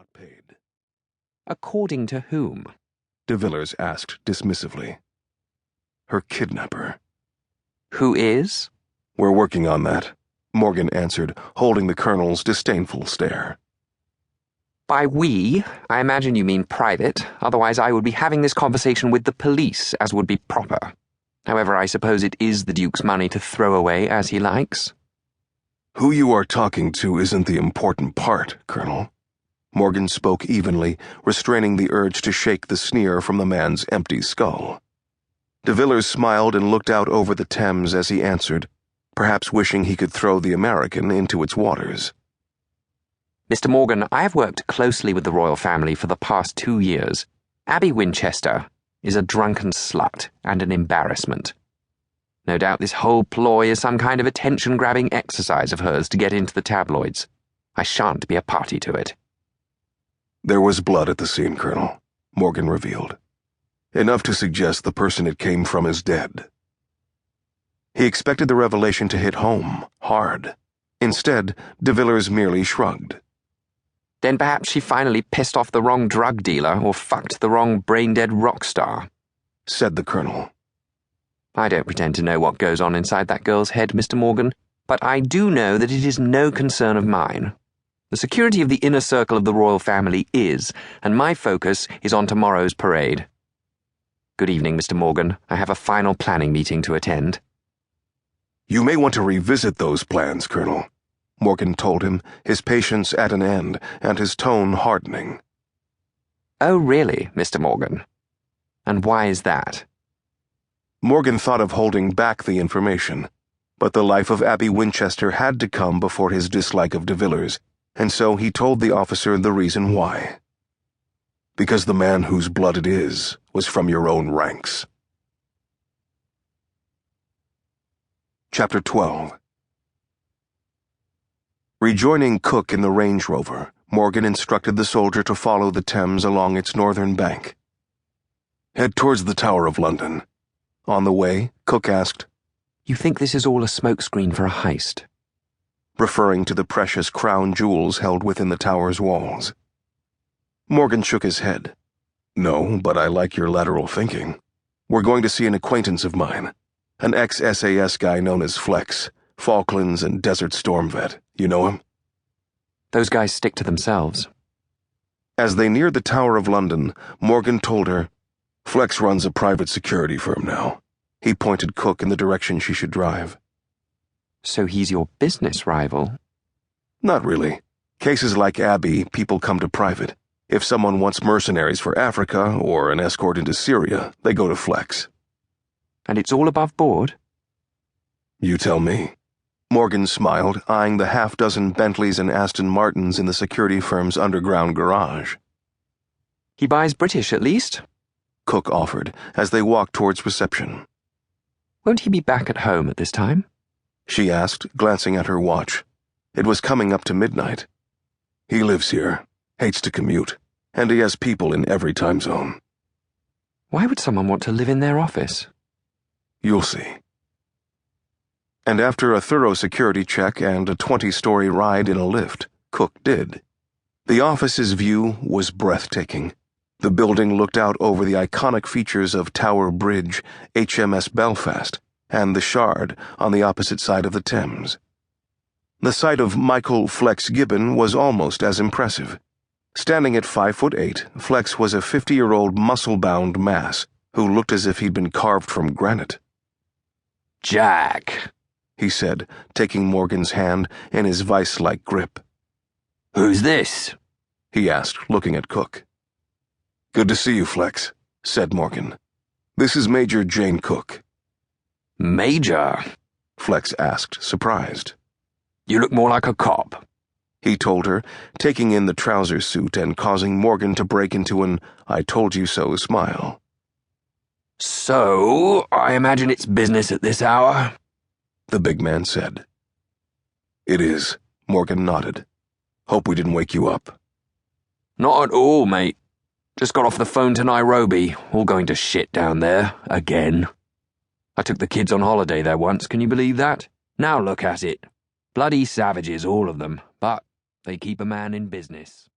not paid. According to whom? De Villers asked dismissively. Her kidnapper. Who is? We're working on that, Morgan answered, holding the colonel's disdainful stare. By we, I imagine you mean private, otherwise I would be having this conversation with the police, as would be proper. However, I suppose it is the Duke's money to throw away as he likes. Who you are talking to isn't the important part, Colonel. Morgan spoke evenly, restraining the urge to shake the sneer from the man's empty skull. De Villers smiled and looked out over the Thames as he answered, perhaps wishing he could throw the American into its waters. Mr. Morgan, I have worked closely with the royal family for the past 2 years. Abby Winchester is a drunken slut and an embarrassment. No doubt this whole ploy is some kind of attention-grabbing exercise of hers to get into the tabloids. I shan't be a party to it. There was blood at the scene, Colonel, Morgan revealed. Enough to suggest the person it came from is dead. He expected the revelation to hit home, hard. Instead, De Villers merely shrugged. Then perhaps she finally pissed off the wrong drug dealer or fucked the wrong brain-dead rock star, said the Colonel. I don't pretend to know what goes on inside that girl's head, Mr. Morgan, but I do know that it is no concern of mine. The security of the inner circle of the royal family is, and my focus is on tomorrow's parade. Good evening, Mr. Morgan. I have a final planning meeting to attend. You may want to revisit those plans, Colonel, Morgan told him, his patience at an end and his tone hardening. Oh, really, Mr. Morgan? And why is that? Morgan thought of holding back the information, but the life of Abby Winchester had to come before his dislike of De Villers, and so he told the officer the reason why. Because the man whose blood it is was from your own ranks. Chapter 12. Rejoining Cook in the Range Rover, Morgan instructed the soldier to follow the Thames along its northern bank. Head towards the Tower of London. On the way, Cook asked, You think this is all a smokescreen for a heist? Referring to the precious crown jewels held within the tower's walls. Morgan shook his head. No, but I like your lateral thinking. We're going to see an acquaintance of mine, an ex-SAS guy known as Flex, Falklands and Desert Storm vet. You know him? Those guys stick to themselves. As they neared the Tower of London, Morgan told her, Flex runs a private security firm now. He pointed Cook in the direction she should drive. So he's your business rival? Not really. Cases like Abby, people come to private. If someone wants mercenaries for Africa or an escort into Syria, they go to Flex. And it's all above board? You tell me. Morgan smiled, eyeing the half-dozen Bentleys and Aston Martins in the security firm's underground garage. He buys British, at least? Cook offered, as they walked towards reception. Won't he be back at home at this time? She asked, glancing at her watch. It was coming up to midnight. He lives here, hates to commute, and he has people in every time zone. Why would someone want to live in their office? You'll see. And after a thorough security check and a 20-story ride in a lift, Cook did. The office's view was breathtaking. The building looked out over the iconic features of Tower Bridge, HMS Belfast, and the Shard on the opposite side of the Thames. The sight of Michael Flex Gibbon was almost as impressive. Standing at 5'8", Flex was a 50-year-old muscle-bound mass who looked as if he'd been carved from granite. Jack, he said, taking Morgan's hand in his vice-like grip. Who's this? He asked, looking at Cook. Good to see you, Flex, said Morgan. This is Major Jane Cook. Major? Flex asked, surprised. You look more like a cop, he told her, taking in the trouser suit and causing Morgan to break into an I-told-you-so smile. So, I imagine it's business at this hour? The big man said. It is, Morgan nodded. Hope we didn't wake you up. Not at all, mate. Just got off the phone to Nairobi, all going to shit down there, again. I took the kids on holiday there once, can you believe that? Now look at it. Bloody savages, all of them, but they keep a man in business.